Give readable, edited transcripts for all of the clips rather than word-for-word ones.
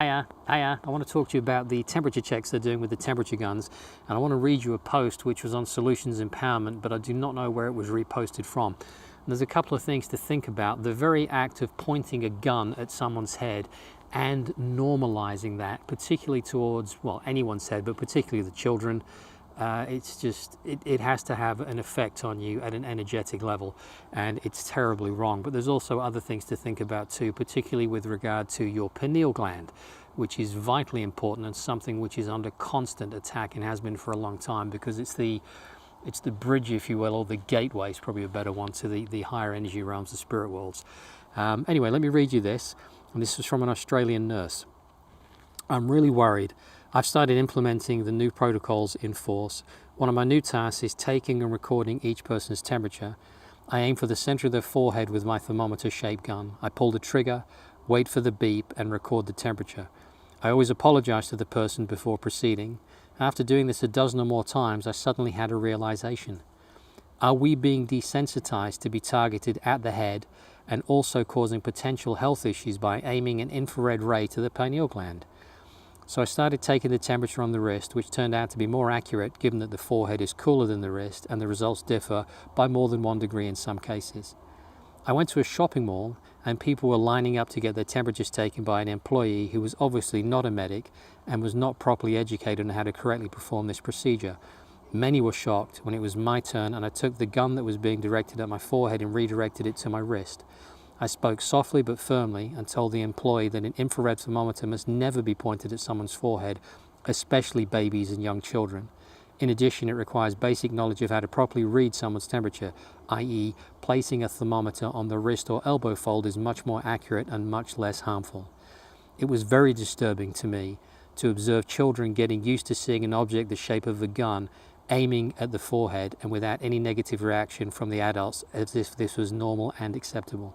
Hiya, I want to talk to you about the temperature checks they're doing with the temperature guns, and I want to read you a post which was on Solutions Empowerment, but I do not know where it was reposted from. And there's a couple of things to think about. The very act of pointing a gun at someone's head and normalizing that, particularly towards, well, anyone's head, but particularly the children, it has to have an effect on you at an energetic level, and it's terribly wrong. But there's also other things to think about too, particularly with regard to your pineal gland, which is vitally important and something which is under constant attack and has been for a long time, because it's the bridge, if you will, or the gateway is probably a better one, to the higher energy realms, the spirit worlds. Anyway, let me read you this, and this is from an Australian nurse. I'm really worried. I've started implementing the new protocols in force. One of my new tasks is taking and recording each person's temperature. I aim for the center of their forehead with my thermometer-shaped gun. I pull the trigger, wait for the beep, and record the temperature. I always apologize to the person before proceeding. After doing this a dozen or more times, I suddenly had a realization. Are we being desensitized to be targeted at the head and also causing potential health issues by aiming an infrared ray to the pineal gland? So I started taking the temperature on the wrist, which turned out to be more accurate given that the forehead is cooler than the wrist and the results differ by more than 1 degree in some cases. I went to a shopping mall and people were lining up to get their temperatures taken by an employee who was obviously not a medic and was not properly educated on how to correctly perform this procedure. Many were shocked when it was my turn and I took the gun that was being directed at my forehead and redirected it to my wrist. I spoke softly but firmly and told the employee that an infrared thermometer must never be pointed at someone's forehead, especially babies and young children. In addition, it requires basic knowledge of how to properly read someone's temperature, i.e., placing a thermometer on the wrist or elbow fold is much more accurate and much less harmful. It was very disturbing to me to observe children getting used to seeing an object the shape of a gun aiming at the forehead and without any negative reaction from the adults as if this was normal and acceptable.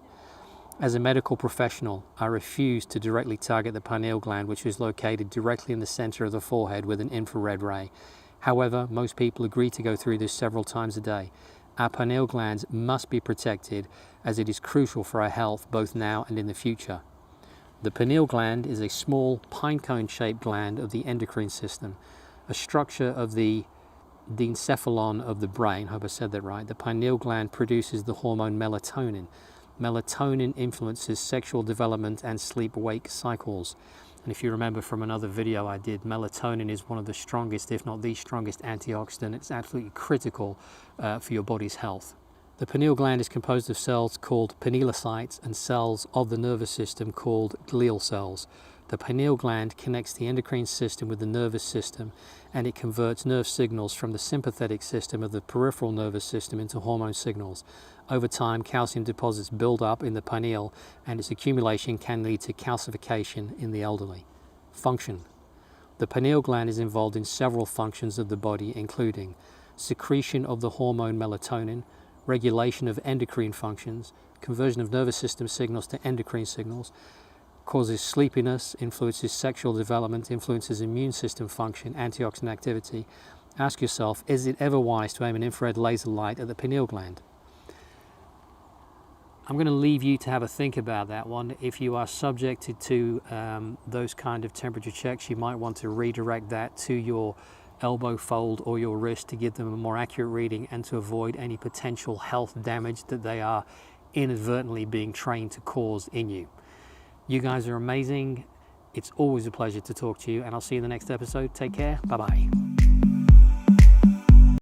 As a medical professional, I refused to directly target the pineal gland, which is located directly in the center of the forehead with an infrared ray. However, most people agree to go through this several times a day. Our pineal glands must be protected as it is crucial for our health both now and in the future. The pineal gland is a small pinecone-shaped gland of the endocrine system, a structure of the encephalon of the brain. I hope I said that right. The pineal gland produces the hormone melatonin. Melatonin influences sexual development and sleep-wake cycles. And if you remember from another video I did, melatonin is one of the strongest, if not the strongest antioxidant. It's absolutely critical for your body's health. The pineal gland is composed of cells called pinealocytes and cells of the nervous system called glial cells. The pineal gland connects the endocrine system with the nervous system, and it converts nerve signals from the sympathetic system of the peripheral nervous system into hormone signals. Over time, calcium deposits build up in the pineal, and its accumulation can lead to calcification in the elderly. Function. The pineal gland is involved in several functions of the body, including secretion of the hormone melatonin, regulation of endocrine functions, conversion of nervous system signals to endocrine signals, causes sleepiness, influences sexual development, influences immune system function, antioxidant activity. Ask yourself, is it ever wise to aim an infrared laser light at the pineal gland? I'm going to leave you to have a think about that one. If you are subjected to those kind of temperature checks, you might want to redirect that to your elbow fold or your wrist to give them a more accurate reading and to avoid any potential health damage that they are inadvertently being trained to cause in you. You guys are amazing. It's always a pleasure to talk to you, and I'll see you in the next episode. Take care. Bye-bye.